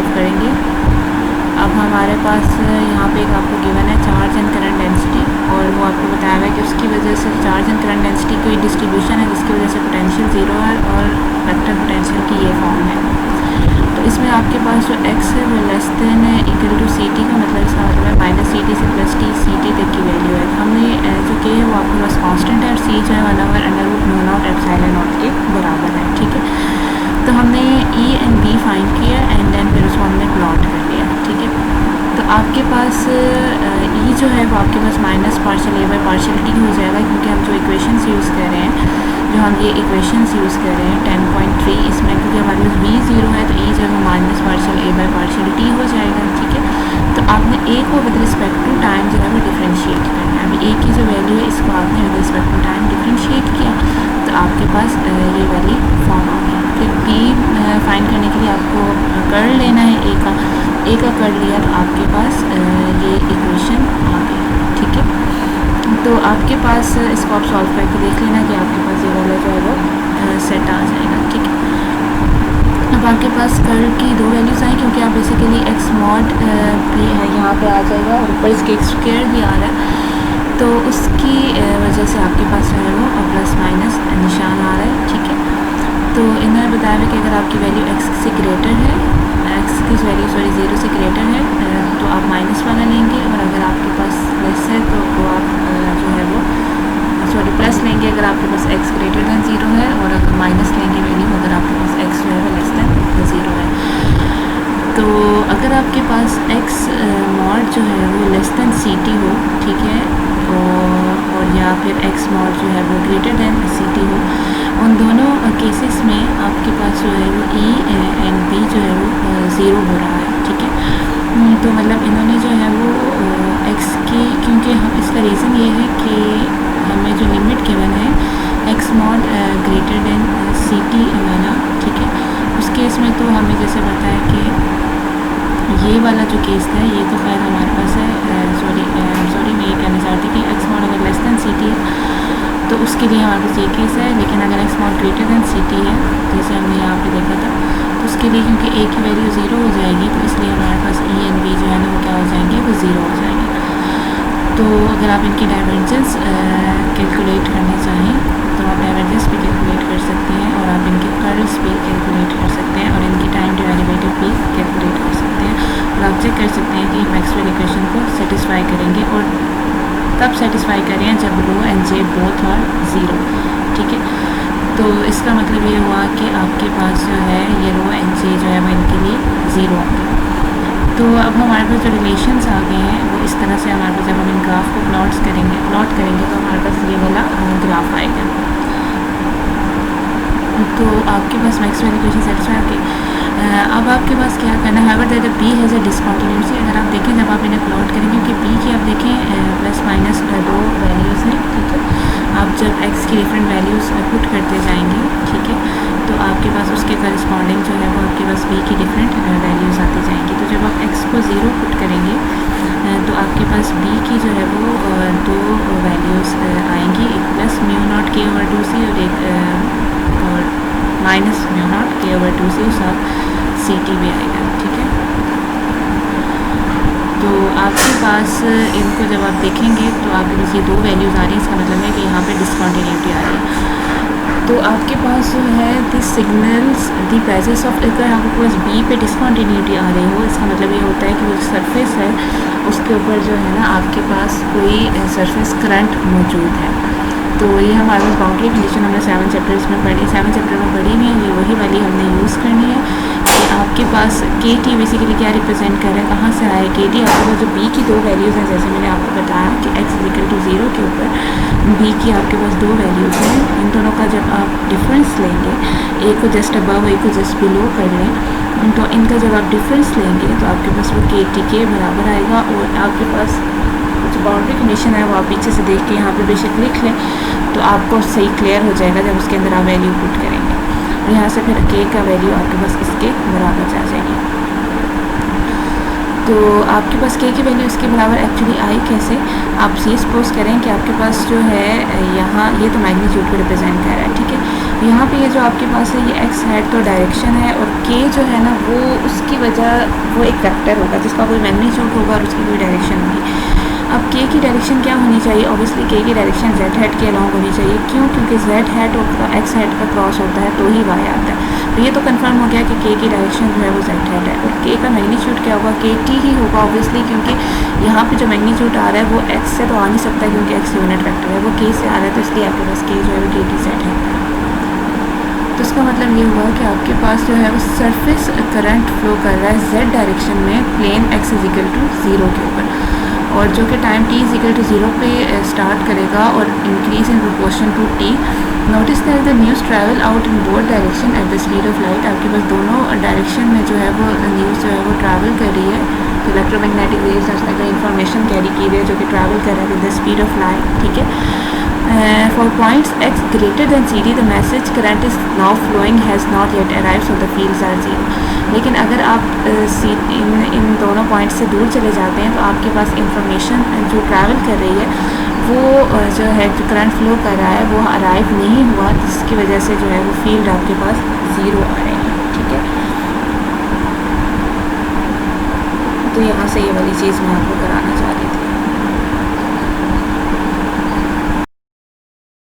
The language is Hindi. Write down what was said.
सॉल्व करेंगे। अब हमारे पास यहाँ पे एक आपको गिवन है चार्ज एंड करंट डेंसिटी, और वो आपको बताया हुआ है कि उसकी वजह से चार्ज एंड करंट डेंसिटी की डिस्ट्रीब्यूशन है जिसकी वजह से पोटेंशियल ज़ीरो है और वेक्टर पोटेंशियल की ये फॉर्म है। तो इसमें आपके पास जो x है वो लेस देन है इक्वल टू सी टी का मतलब इसका मतलब है माइनस सी टी से प्लस टी सी टी तक की वैल्यू है। हमने जो के है वो आपके पास कांस्टेंट है और सी जो है 1/√μ0 एप्सिलॉन के बराबर है। ठीक है, तो हमने ई एंड बी फाइंड किया एंड देन फिर उसको हमने प्लॉट कर लिया। ठीक है, तो आपके पास ई जो है वो आपके पास minus partial A by partial T हो जाएगा, क्योंकि हम जो इक्वेशंस यूज़ कर रहे हैं, जो हम ये इक्वेशंस यूज़ कर रहे हैं 10.3 इसमें, क्योंकि हमारे पास बी ज़ीरो है तो ई जो है वो minus partial A by partial T हो जाएगा। ठीक है, तो आपने ए को विद रिस्पेक्ट टू टाइम जो है वो डिफ्रेंशिएट करना है। अभी ए की जो वैल्यू है इसको आपने with respect to time differentiate किया तो आपके पास ये वाली फॉर्म आ गई। फिर बी फाइंड करने के लिए आपको कर्ल लेना है ए का कर्ल लिया तो आपके पास ये इक्वेशन आ गई। ठीक है, तो आपके पास इसको आप सॉल्व करके देख लेना कि आपके पास ये वाला जो है वो सेट आ जाएगा। ठीक है, अब आपके पास कर्ल की दो वैल्यूज़ आई, क्योंकि आप बेसिकली एक्स मॉड भी है यहाँ पे आ जाएगा और ऊपर इसके एक्स स्क्वायर भी आ रहा है, तो उसकी वजह से आपके पास जो है वो प्लस माइनस निशान आ रहा है। ठीक है, तो इन्होंने बताया कि अगर आपकी वैल्यू एक्स से ग्रेटर है, एक्स की वैल्यू ज़ीरो से ग्रेटर है तो आप माइनस वाला लेंगे, और अगर आपके पास प्लस है तो वो आप जो है वो प्लस लेंगे अगर आपके पास एक्स ग्रेटर दैन ज़ीरो है, और अगर माइनस लेंगे वैल्यू अगर आपके पास एक्स जो है वो लेस दैन ज़ीरो है। तो अगर आपके पास एक्स मॉड जो है वो लेस दैन सी टी हो, ठीक है, और या फिर एक्स मॉड जो है वो ग्रेटर दैन सी टी हो, उन दोनों केसेस में आपके पास जो है वो ई एंड बी जो है वो ज़ीरो हो रहा है। ठीक है, तो मतलब इन्होंने जो है वो एक्स की, क्योंकि हम इसका रीज़न ये है कि हमें जो लिमिट गिवन है x mod greater than c t वाला, ठीक है, उस केस में तो हमें जैसे बताया कि ये वाला जो केस था ये तो खैर हमारे पास है, सॉरी मैं ये कहना चाहती कि एक्स मॉड अगर लेस दैन सी टी है तो उसके लिए हमारे पास ये केस है, लेकिन अगर x mod greater than c t है जैसे हमने यहाँ पे देखा था तो उसके लिए क्योंकि ए की वैल्यू ज़ीरो हो जाएगी तो इसलिए हमारे पास ई एंड बी जो है ना वो क्या हो जाएंगे, वो ज़ीरो हो जाएंगे। तो अगर आप इनकी डाइवर्जेंस कैलकुलेट करना चाहें तो आप डाइवर्जेंस भी कैलकुलेट कर सकते हैं, और आप इनके कर्ल्स भी कैलकुलेट कर सकते हैं, और इनकी टाइम डेरिवेटिव भी कैलकुलेट कर सकते हैं, और आप चेक कर सकते हैं कि मैक्सवेल इक्वेशन को सेटिस्फाई करेंगे, और तब सेटिस्फाई करें जब rho and j both are zero. ठीक है, तो इसका मतलब ये हुआ कि आपके पास जो है ये रो एंड जे जो है वो इनके लिए ज़ीरो होंगे। तो अब हमारे पास जो रिलेशंस आ गए हैं वो इस तरह से हमारे पास जब हम इन ग्राफ को प्लॉट करेंगे तो हमारे पास ये वाला ग्राफ आएगा। तो आपके पास मैक्सवेल इक्वेशन सेटिस्फाई होगी। अब आपके पास क्या करना है, अगर बी हैज़ अ डिसकंटिन्यूटी, अगर आप देखें जब आप इन्हें प्लॉट करेंगे क्योंकि बी की आप देखें प्लस माइनस दो वैल्यूज़ हैं। ठीक है, आप जब एक्स की डिफरेंट वैल्यूज़ पुट करते जाएंगे, ठीक है, तो आपके पास उसके करस्पॉन्डिंग जो है वो आपके पास बी की डिफरेंट वैल्यूज़ आती जाएंगी। तो जब आप एक्स को ज़ीरो पुट करेंगे तो आपके पास बी की जो है वो दो वैल्यूज़ आएंगी, एक प्लस म्यू नॉट के ओवर 2c और एक और माइनस म्यू नॉट के ओवर 2c उस सी टी भी आएगा। ठीक है, तो आपके पास इनको जब आप देखेंगे तो आपके पास ये दो वैल्यूज़ आ रही हैं, इसका मतलब है कि यहाँ पे डिसकंटिन्यूटी आ रही है। तो आपके पास जो है this signals the presence of, अगर आपके पास बी पे डिसकंटिन्यूटी आ रही हो इसका मतलब ये होता है कि वो सरफेस है उसके ऊपर जो है ना आपके पास कोई सरफेस करंट मौजूद है। तो ये हमारे पास बाउंड्री कंडीशन हमने 7 चैप्टर्स में पढ़ी, 7 चैप्टर में पढ़ी नहीं है, ये वही वाली हमने यूज़ करनी है कि आपके पास के टी बेसिकली क्या रिप्रेजेंट कर रहा है, कहाँ से आया के टी। आपके पास जो बी की दो वैल्यूज़ हैं, जैसे मैंने आपको बताया कि एक्स इक्वल टू 0 के ऊपर बी की आपके पास दो वैल्यूज़ हैं, इन दोनों का जब आप डिफरेंस लेंगे, एक को जस्ट अबव एक को जस्ट बिलो कर लें, तो इनका जब आप डिफरेंस लेंगे तो आपके पास वो के टी के बराबर आएगा। और आपके पास जो बाउंड्री कंडीशन है वो आप पीछे से देख के यहाँ पे बेशक लिख लें तो आपको सही क्लियर हो जाएगा जब उसके अंदर आप वैल्यू पुट करेंगे, और यहाँ से फिर के का वैल्यू आपके पास इसके बराबर आ जाएगी। तो आपके पास के की वैल्यू इसके बराबर एक्चुअली आई कैसे, आप ये सपोज करें कि आपके पास जो है यहाँ ये तो मैग्नीट्यूड को रिप्रेजेंट कर रहा है, ठीक है, यहाँ पे ये जो आपके पास है ये एक्स हैट तो डायरेक्शन है, और के जो है ना वो उसकी वजह वो एक वेक्टर होगा जिसका कोई मैग्नीट्यूड होगा और उसकी कोई डायरेक्शन होगी। अब के की डायरेक्शन क्या होनी चाहिए? ऑब्वियसली के की डायरेक्शन जेड हैट के अलॉन्ग होनी चाहिए। क्यों? क्योंकि जेड हैट और एक्स हैट का क्रॉस होता है तो ही वाई आता है। तो ये तो कंफर्म हो गया कि के की डायरेक्शन जो है वो जेड हैट है, और के का मैग्नीट्यूड क्या होगा? के टी ही होगा ऑब्वियसली, क्योंकि यहाँ पे जो मैग्नीट्यूड आ रहा है वो एक्स से तो आ नहीं सकता क्योंकि एक्स यूनिट वेक्टर है, वो के से आ रहा है, तो इसलिए आपके पास के जो है वो के टी जेड है। तो इसका मतलब ये हुआ कि आपके पास जो है वो सरफेस करंट फ्लो कर रहा है जेड डायरेक्शन में प्लेन एक्स इजिकल टू 0 के ऊपर, और जो कि टाइम t इजिकल टू 0 पे स्टार्ट करेगा और increase in proportion to t। Notice that the news travel out in both direction at the speed of light. आपके पास दोनों डायरेक्शन में जो है वो न्यूज़ जो है वो ट्रैवल कर रही है, तो इलेक्ट्रोमैग्नेटिक वेव्स उसने कोई इन्फॉर्मेशन कैरी की है जो कि ट्रैवल कर रहा है with the speed of light, ठीक है। For points x greater than CD the message current is now flowing has not yet arrived so the fields are 0। लेकिन अगर आप इन दोनों पॉइंट्स से दूर चले जाते हैं तो आपके पास इंफॉर्मेशन जो ट्रैवल कर रही है वो जो है जो करंट फ्लो कर रहा है वो अराइव नहीं हुआ, जिसकी वजह से जो है वो फील्ड आपके पास 0 आ रहे हैं, ठीक है। तो यहाँ से ये वाली चीज़ मैं आपको कराना